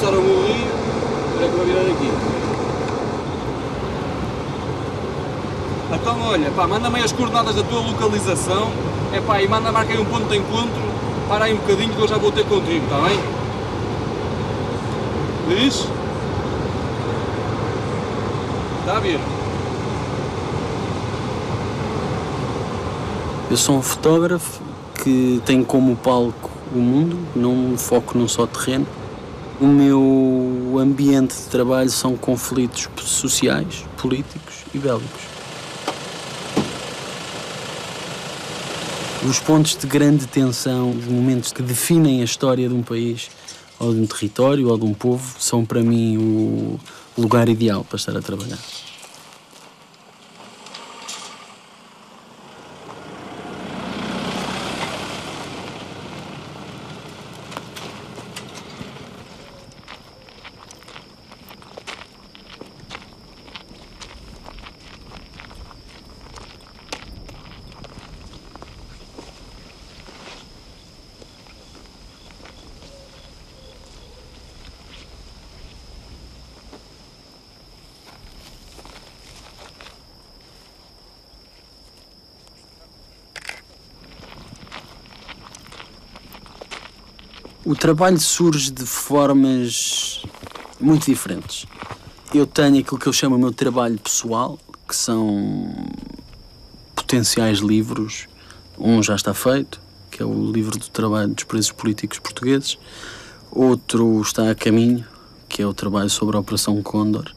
atravessaram o rio, era que vou virar aqui. Então olha, pá, manda-me as coordenadas da tua localização, e manda marca aí um ponto de encontro, para aí um bocadinho que eu já vou ter contigo, está bem? Diz? Está a ver? Eu sou um fotógrafo que tem como palco o mundo, não me foco num só terreno. O meu ambiente de trabalho são conflitos sociais, políticos e bélicos. Os pontos de grande tensão, os momentos que definem a história de um país, ou de um território, ou de um povo, são para mim o lugar ideal para estar a trabalhar. O trabalho surge de formas muito diferentes. Eu tenho aquilo que eu chamo o meu trabalho pessoal, que são potenciais livros. Um já está feito, que é o livro do trabalho dos presos políticos portugueses. Outro está a caminho, que é o trabalho sobre a Operação Cóndor.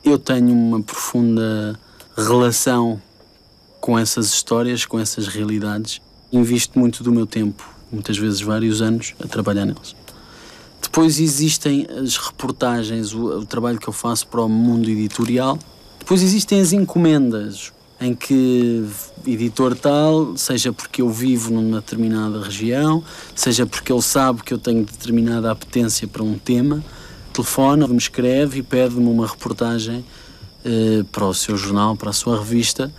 Eu tenho uma profunda relação com essas histórias, com essas realidades. Invisto muito do meu tempo, muitas vezes vários anos, a trabalhar neles. Depois existem as reportagens, o trabalho que eu faço para o mundo editorial. Depois existem as encomendas, em que editor tal, seja porque eu vivo numa determinada região, seja porque ele sabe que eu tenho determinada apetência para um tema, telefona, me escreve e pede-me uma reportagem para o seu jornal, para a sua revista,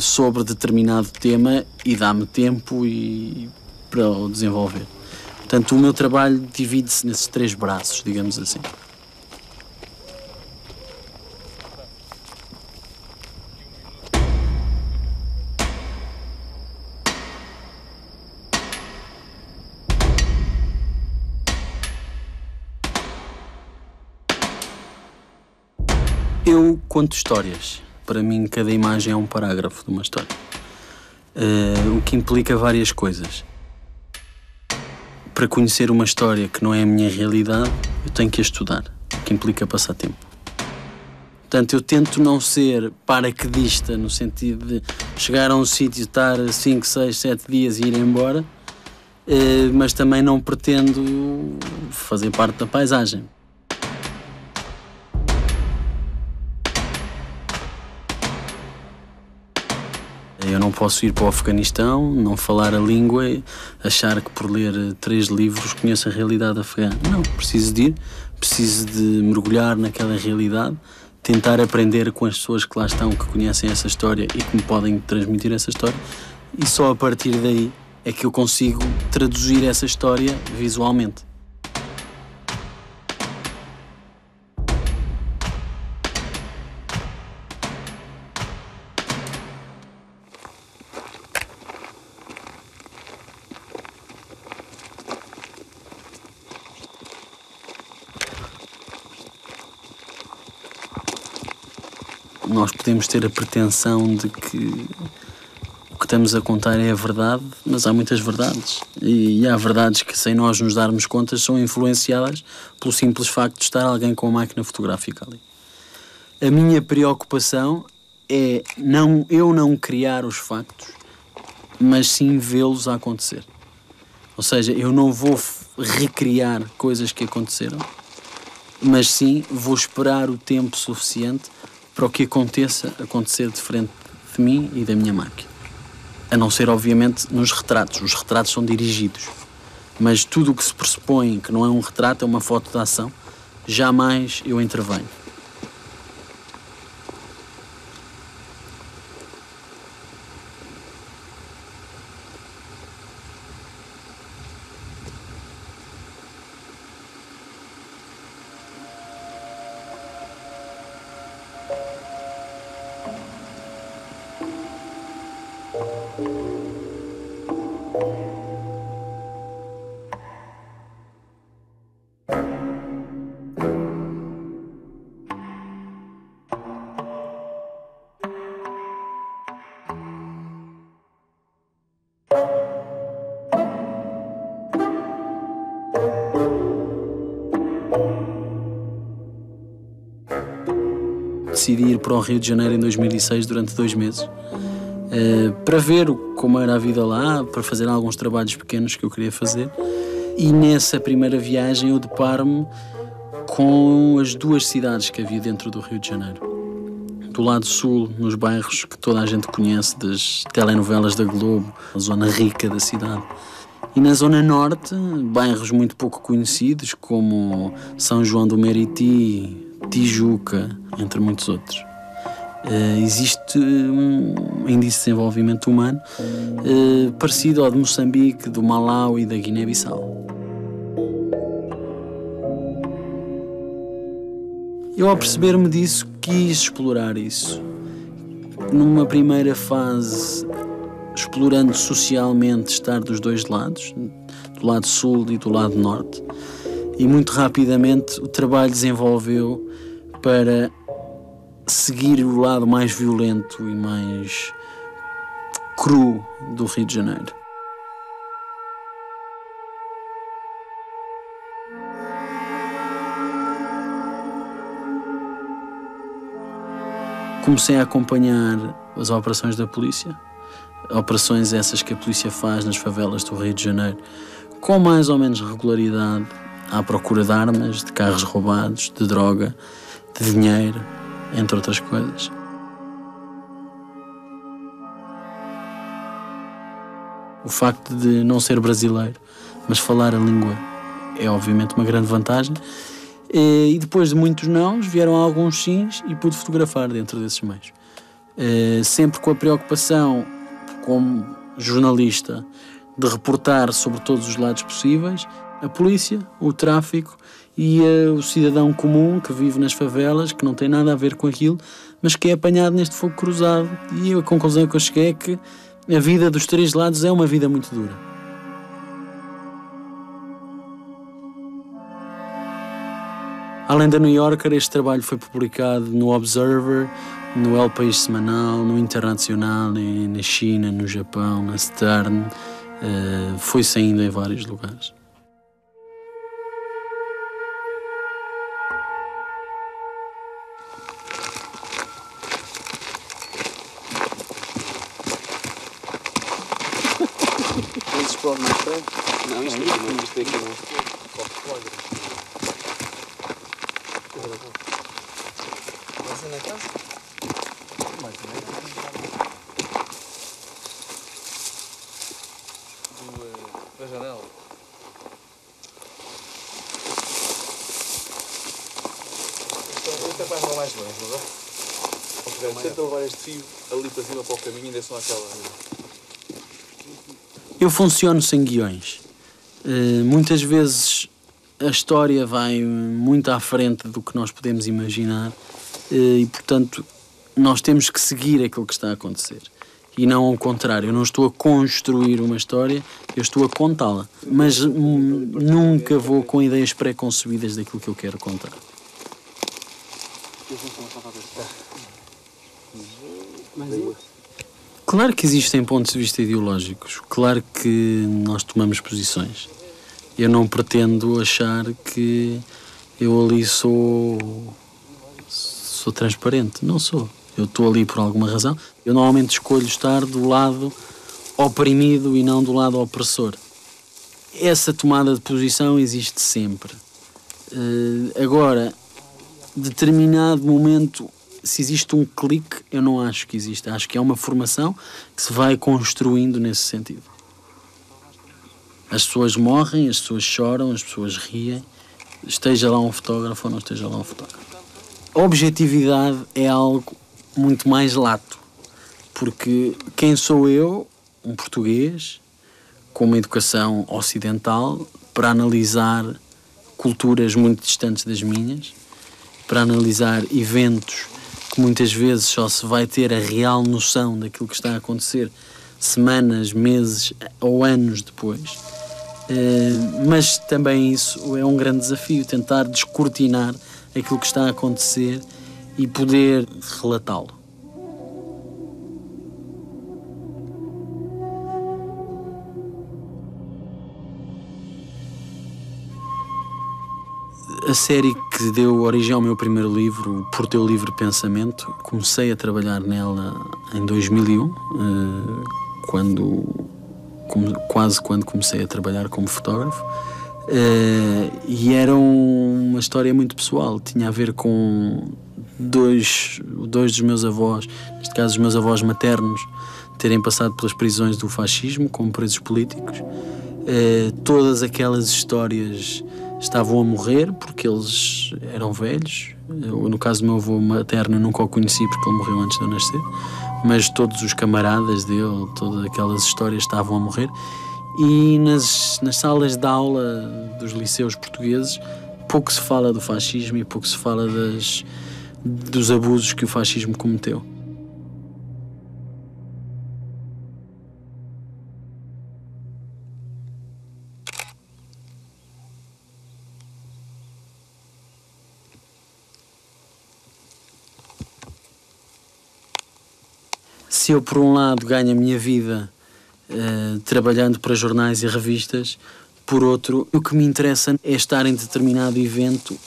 sobre determinado tema e dá-me tempo para o desenvolver. Portanto, o meu trabalho divide-se nesses 3 braços, digamos assim. Eu conto histórias. Para mim, cada imagem é um parágrafo de uma história. O que implica várias coisas. Para conhecer uma história que não é a minha realidade, eu tenho que a estudar, o que implica passar tempo. Portanto, eu tento não ser paraquedista, no sentido de chegar a um sítio, estar 5, 6, 7 dias e ir embora, mas também não pretendo fazer parte da paisagem. Eu não posso ir para o Afeganistão, não falar a língua, achar que por ler 3 livros conheço a realidade afegã. Não, preciso de ir, preciso de mergulhar naquela realidade, tentar aprender com as pessoas que lá estão, que conhecem essa história e que me podem transmitir essa história. E só a partir daí é que eu consigo traduzir essa história visualmente. Nós podemos ter a pretensão de que o que estamos a contar é a verdade, mas há muitas verdades. E há verdades que, sem nós nos darmos conta, são influenciadas pelo simples facto de estar alguém com a máquina fotográfica ali. A minha preocupação é eu não criar os factos, mas sim vê-los a acontecer. Ou seja, eu não vou recriar coisas que aconteceram, mas sim vou esperar o tempo suficiente para o que acontecer de frente de mim e da minha máquina. A não ser, obviamente, nos retratos. Os retratos são dirigidos. Mas tudo o que se pressupõe que não é um retrato, é uma foto de ação, jamais eu intervenho. Decidi ir para o Rio de Janeiro em 2006 durante 2 meses para ver como era a vida lá, para fazer alguns trabalhos pequenos que eu queria fazer. E nessa primeira viagem eu deparo-me com as 2 cidades que havia dentro do Rio de Janeiro. Do lado sul, nos bairros que toda a gente conhece das telenovelas da Globo, a zona rica da cidade. E na zona norte, bairros muito pouco conhecidos como São João do Meriti, Tijuca, entre muitos outros. Existe um índice de desenvolvimento humano parecido ao de Moçambique, do Malau e da Guiné-Bissau. Eu, ao perceber-me disso, quis explorar isso. Numa primeira fase, explorando socialmente estar dos 2 lados, do lado sul e do lado norte, e muito rapidamente o trabalho desenvolveu para seguir o lado mais violento e mais cru do Rio de Janeiro. Comecei a acompanhar as operações da polícia, operações essas que a polícia faz nas favelas do Rio de Janeiro, com mais ou menos regularidade, à procura de armas, de carros roubados, de droga, de dinheiro, entre outras coisas. O facto de não ser brasileiro, mas falar a língua, é obviamente uma grande vantagem. E depois de muitos nãos, vieram alguns sims e pude fotografar dentro desses meios. Sempre com a preocupação, como jornalista, de reportar sobre todos os lados possíveis, a polícia, o tráfico e o cidadão comum que vive nas favelas, que não tem nada a ver com aquilo, mas que é apanhado neste fogo cruzado. E a conclusão que eu cheguei é que a vida dos 3 lados é uma vida muito dura. Além da New Yorker, este trabalho foi publicado no Observer, no El País Semanal, no Internacional, na China, no Japão, na Stern. Foi saindo em vários lugares. Eles exploram mais para? Não, isto aqui não. Mas é na casa? Mais ou menos. Da janela. Este é para levar mais longe, não é? Tenta levar este fio ali para cima para o caminho e ainda só aquela. Eu funciono sem guiões. Muitas vezes a história vai muito à frente do que nós podemos imaginar e, portanto, nós temos que seguir aquilo que está a acontecer. E não ao contrário. Eu não estou a construir uma história, eu estou a contá-la. Mas nunca vou com ideias pré-concebidas daquilo que eu quero contar. Claro que existem pontos de vista ideológicos. Claro que nós tomamos posições. Eu não pretendo achar que eu ali sou transparente. Não sou. Eu estou ali por alguma razão. Eu normalmente escolho estar do lado oprimido e não do lado opressor. Essa tomada de posição existe sempre. Agora, determinado momento, se existe um clique, eu não acho que existe. Acho que é uma formação que se vai construindo nesse sentido. As pessoas morrem, as pessoas choram, as pessoas riem. Esteja lá um fotógrafo ou não esteja lá um fotógrafo. A objetividade é algo muito mais lato. Porque quem sou eu, um português, com uma educação ocidental, para analisar culturas muito distantes das minhas, para analisar eventos que muitas vezes só se vai ter a real noção daquilo que está a acontecer semanas, meses ou anos depois. Mas também isso é um grande desafio, tentar descortinar aquilo que está a acontecer e poder relatá-lo. A série que deu origem ao meu primeiro livro, Por Teu Livre Pensamento, comecei a trabalhar nela em 2001, quase quando comecei a trabalhar como fotógrafo, e era uma história muito pessoal. Tinha a ver com dois dos meus avós, neste caso os meus avós maternos, terem passado pelas prisões do fascismo como presos políticos. Todas aquelas histórias estavam a morrer porque eles eram velhos. No caso do meu avô materno, eu nunca o conheci porque ele morreu antes de eu nascer, mas todos os camaradas dele, todas aquelas histórias estavam a morrer. E nas salas de aula dos liceus portugueses pouco se fala do fascismo e pouco se fala dos abusos que o fascismo cometeu. Se eu, por um lado, ganho a minha vida trabalhando para jornais e revistas, por outro, o que me interessa é estar em determinado evento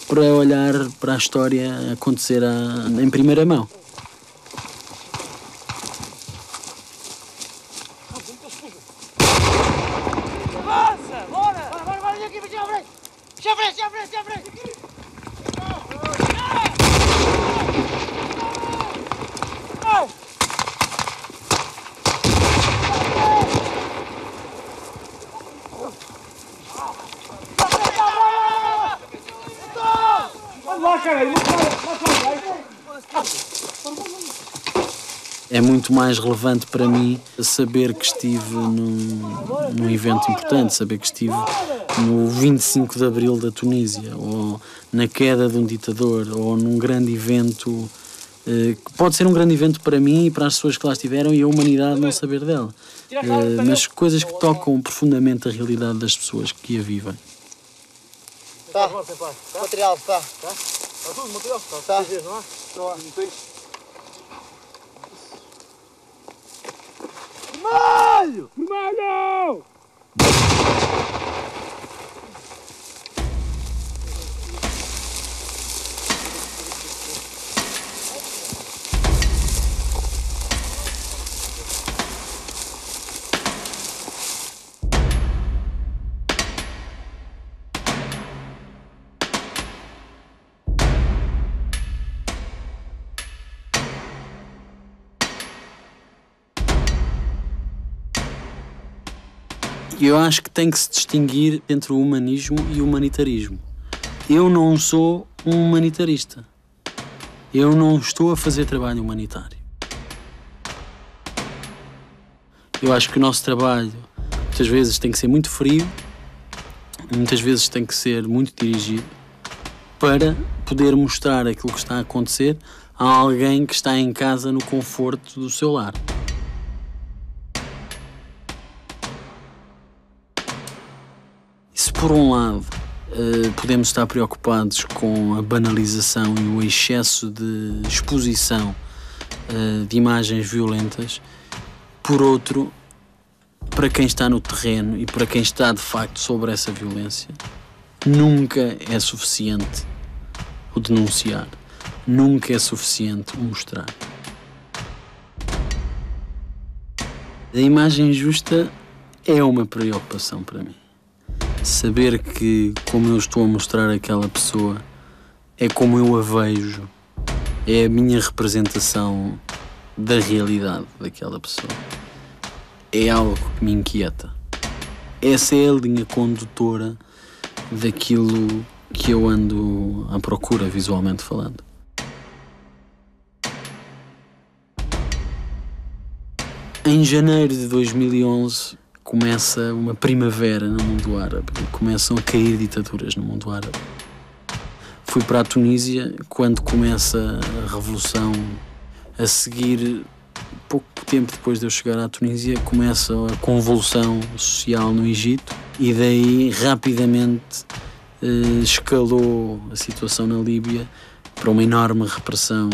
para olhar para a história acontecer em primeira mão. Avança! Bora! Bora, aqui, sempre! É muito mais relevante para mim saber que estive num evento importante, saber que estive no 25 de Abril da Tunísia, ou na queda de um ditador, ou num grande evento, que pode ser um grande evento para mim e para as pessoas que lá estiveram e a humanidade não saber dela. Mas coisas que tocam profundamente a realidade das pessoas que a vivem. Tá, material, tá. Tá tudo, material? Tá. Não há? Não há. Vermelho! Vermelho! Eu acho que tem que se distinguir entre o humanismo e o humanitarismo. Eu não sou um humanitarista. Eu não estou a fazer trabalho humanitário. Eu acho que o nosso trabalho muitas vezes tem que ser muito frio, muitas vezes tem que ser muito dirigido para poder mostrar aquilo que está a acontecer a alguém que está em casa no conforto do seu lar. Se por um lado podemos estar preocupados com a banalização e o excesso de exposição de imagens violentas, por outro, para quem está no terreno e para quem está de facto sobre essa violência, nunca é suficiente o denunciar, nunca é suficiente o mostrar. A imagem justa é uma preocupação para mim. Saber que, como eu estou a mostrar aquela pessoa, é como eu a vejo, é a minha representação da realidade daquela pessoa. É algo que me inquieta. Essa é a linha condutora daquilo que eu ando à procura, visualmente falando. Em janeiro de 2011, começa uma primavera no mundo árabe, começam a cair ditaduras no mundo árabe. Fui para a Tunísia quando começa a revolução. A seguir, pouco tempo depois de eu chegar à Tunísia, começa a convulsão social no Egito. E daí, rapidamente, escalou a situação na Líbia para uma enorme repressão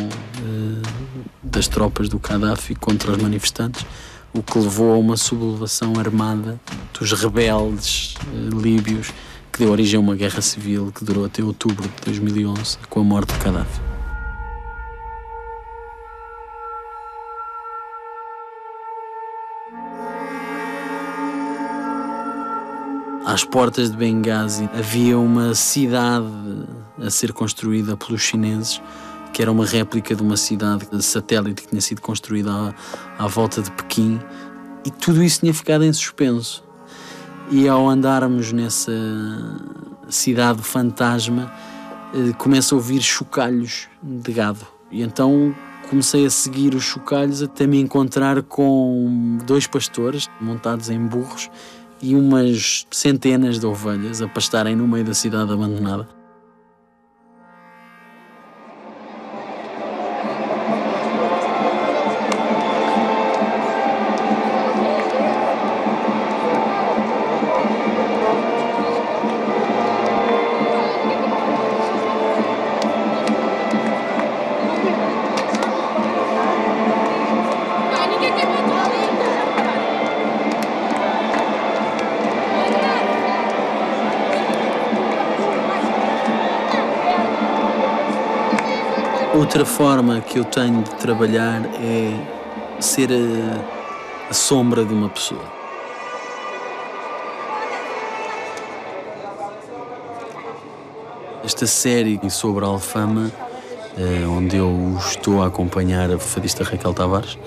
das tropas do Gaddafi contra os manifestantes, o que levou a uma sublevação armada dos rebeldes líbios, que deu origem a uma guerra civil que durou até outubro de 2011, com a morte de Gaddafi. Às portas de Benghazi havia uma cidade a ser construída pelos chineses, que era uma réplica de uma cidade satélite que tinha sido construída à volta de Pequim, e tudo isso tinha ficado em suspenso. E ao andarmos nessa cidade fantasma, começo a ouvir chocalhos de gado. E então comecei a seguir os chocalhos até me encontrar com 2 pastores montados em burros e umas centenas de ovelhas a pastarem no meio da cidade abandonada. Outra forma que eu tenho de trabalhar é ser a sombra de uma pessoa. Esta série sobre a Alfama, onde eu estou a acompanhar a fadista Raquel Tavares,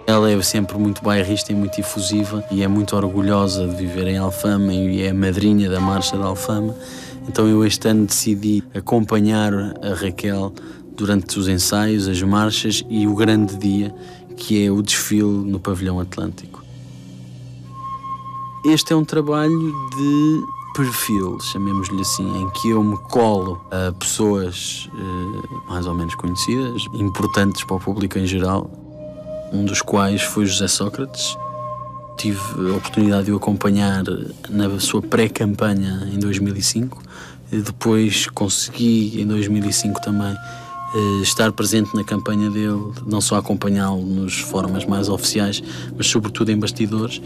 ela é sempre muito bairrista e muito efusiva e é muito orgulhosa de viver em Alfama e é a madrinha da Marcha da Alfama. Então eu este ano decidi acompanhar a Raquel durante os ensaios, as marchas e o grande dia, que é o desfile no Pavilhão Atlântico. Este é um trabalho de perfil, chamemos-lhe assim, em que eu me colo a pessoas mais ou menos conhecidas, importantes para o público em geral, um dos quais foi José Sócrates. Tive a oportunidade de o acompanhar na sua pré-campanha em 2005, e depois consegui em 2005 também estar presente na campanha dele, não só acompanhá-lo nas formas mais oficiais, mas sobretudo em bastidores.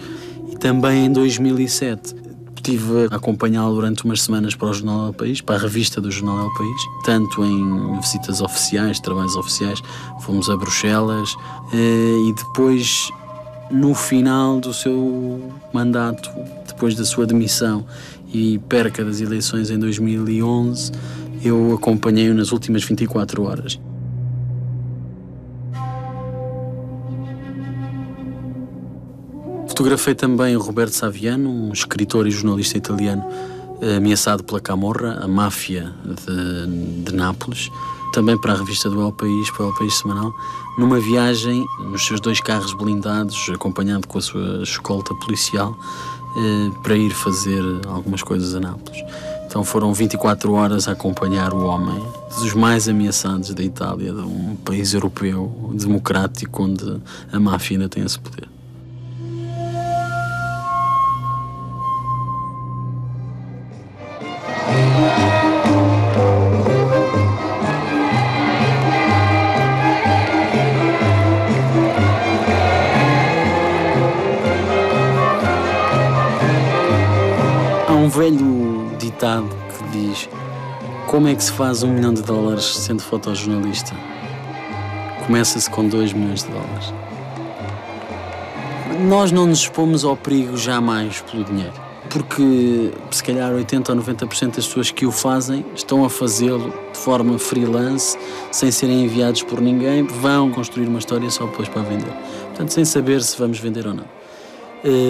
E também em 2007 estive a acompanhá-lo durante umas semanas para o Jornal El País, para a revista do Jornal El País, tanto em visitas oficiais, trabalhos oficiais, fomos a Bruxelas, e depois, no final do seu mandato, depois da sua demissão e perca das eleições em 2011, eu acompanhei-o nas últimas 24 horas. Fotografei também o Roberto Saviano, um escritor e jornalista italiano ameaçado pela Camorra, a máfia de Nápoles, também para a revista do El País, para o El País Semanal, numa viagem nos seus 2 carros blindados, acompanhado com a sua escolta policial, para ir fazer algumas coisas a Nápoles. Então foram 24 horas a acompanhar o homem dos mais ameaçados da Itália, de um país europeu democrático onde a máfia ainda tem esse poder. Há um velho ditado que diz: como é que se faz $1 milhão sendo fotojornalista? Começa-se com 2 milhões de dólares. Nós não nos expomos ao perigo jamais pelo dinheiro, porque se calhar 80 ou 90% das pessoas que o fazem estão a fazê-lo de forma freelance, sem serem enviados por ninguém, vão construir uma história só depois para vender. Portanto, sem saber se vamos vender ou não.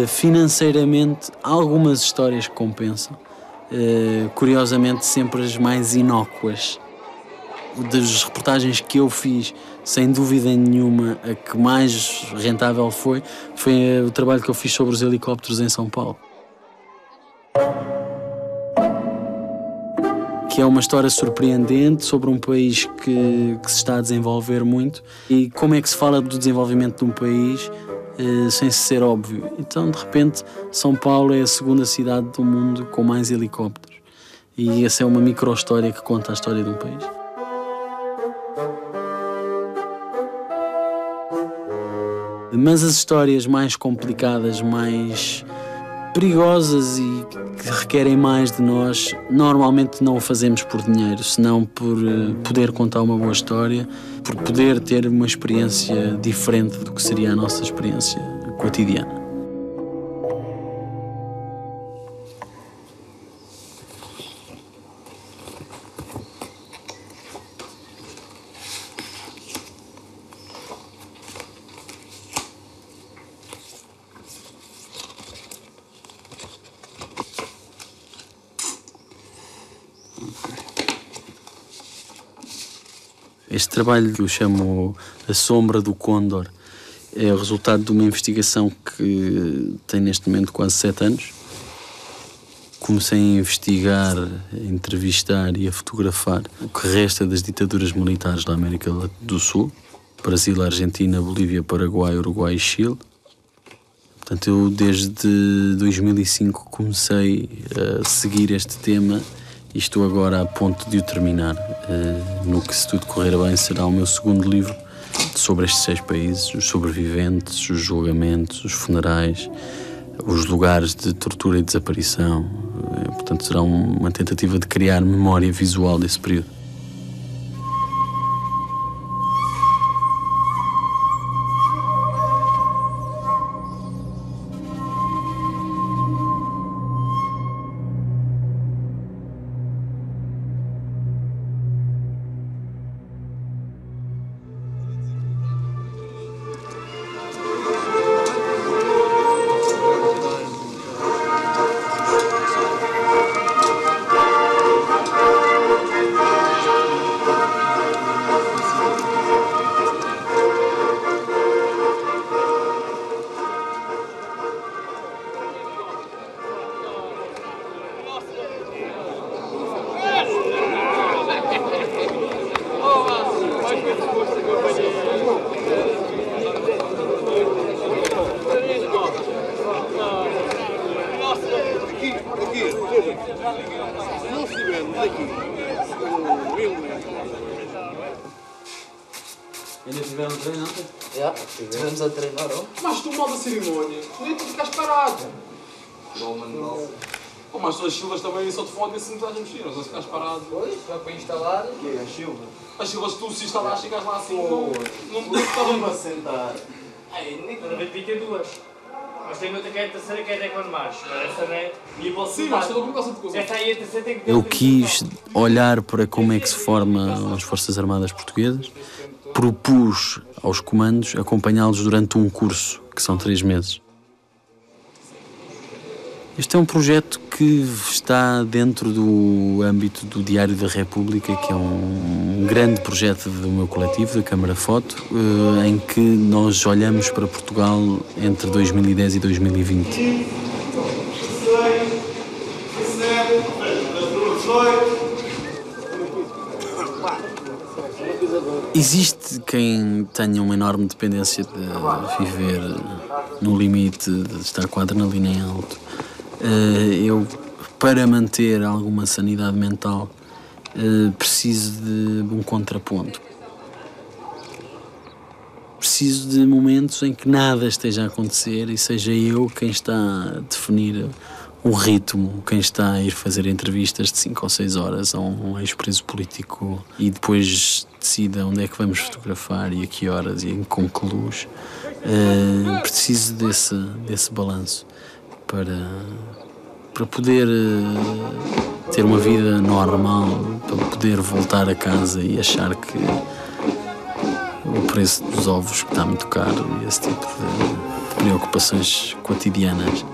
Financeiramente, há algumas histórias que compensam. Curiosamente, sempre as mais inócuas. Das reportagens que eu fiz, sem dúvida nenhuma, a que mais rentável foi o trabalho que eu fiz sobre os helicópteros em São Paulo. Que é uma história surpreendente sobre um país que se está a desenvolver muito. E como é que se fala do desenvolvimento de um país sem ser óbvio. Então, de repente, São Paulo é a segunda cidade do mundo com mais helicópteros. E essa é uma micro-história que conta a história de um país. Mas as histórias mais complicadas, mais perigosas e que requerem mais de nós, normalmente não o fazemos por dinheiro, senão por poder contar uma boa história, por poder ter uma experiência diferente do que seria a nossa experiência cotidiana. Este trabalho que eu chamo A Sombra do Cóndor é o resultado de uma investigação que tem neste momento quase 7 anos. Comecei a investigar, a entrevistar e a fotografar o que resta das ditaduras militares da América do Sul, Brasil, Argentina, Bolívia, Paraguai, Uruguai e Chile. Portanto, eu desde 2005 comecei a seguir este tema e estou agora a ponto de o terminar. No que, se tudo correr bem, será o meu segundo livro sobre estes 6 países, os sobreviventes, os julgamentos, os funerais, os lugares de tortura e desaparição. Portanto, será uma tentativa de criar memória visual desse período. Ainda tiveram a treinar? Já, estivemos a treinar. Mas tu mal da cerimónia, podia tu ficares parado. Oh, mas as silvas também só te fodem se não estás a mexer, não se ficares parado. Pois, vai para instalar. O quê? As silvas? As silvas, tu se instalares, ficas lá assim, não estava a sentar. Nem toda vez devia ter 2. Mas tem outra que é a terceira, que é até quando mais. Mas essa não é nível. Sim, mas todo mundo gosta de coisa. Essa aí, a terceira tem que ter. Eu quis olhar para como é que se formam as Forças Armadas Portuguesas. Propus aos comandos acompanhá-los durante um curso, que são 3 meses. Este é um projeto que está dentro do âmbito do Diário da República, que é um grande projeto do meu coletivo, da Câmara Foto, em que nós olhamos para Portugal entre 2010 e 2020. Existe quem tenha uma enorme dependência de viver no limite, de estar com a adrenalina em alto. Eu, para manter alguma sanidade mental, preciso de um contraponto. Preciso de momentos em que nada esteja a acontecer e seja eu quem está a definir o ritmo, quem está a ir fazer entrevistas de 5 ou 6 horas a um ex-preso político e depois decida onde é que vamos fotografar e a que horas e com que luz. Preciso desse balanço para poder ter uma vida normal, para poder voltar a casa e achar que o preço dos ovos que está muito caro e esse tipo de preocupações cotidianas.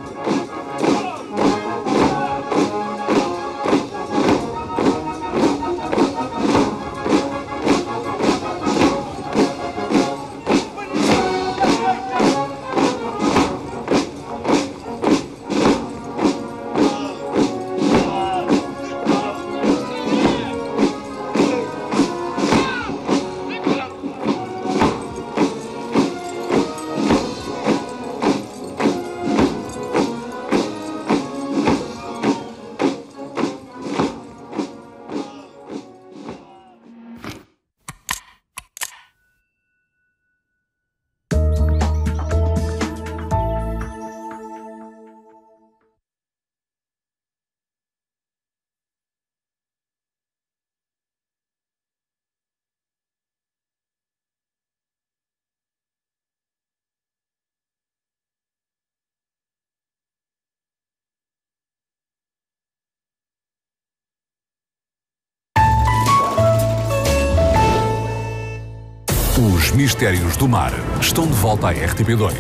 Os mistérios do mar estão de volta à RTP2.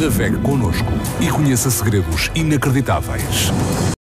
Navegue connosco e conheça segredos inacreditáveis.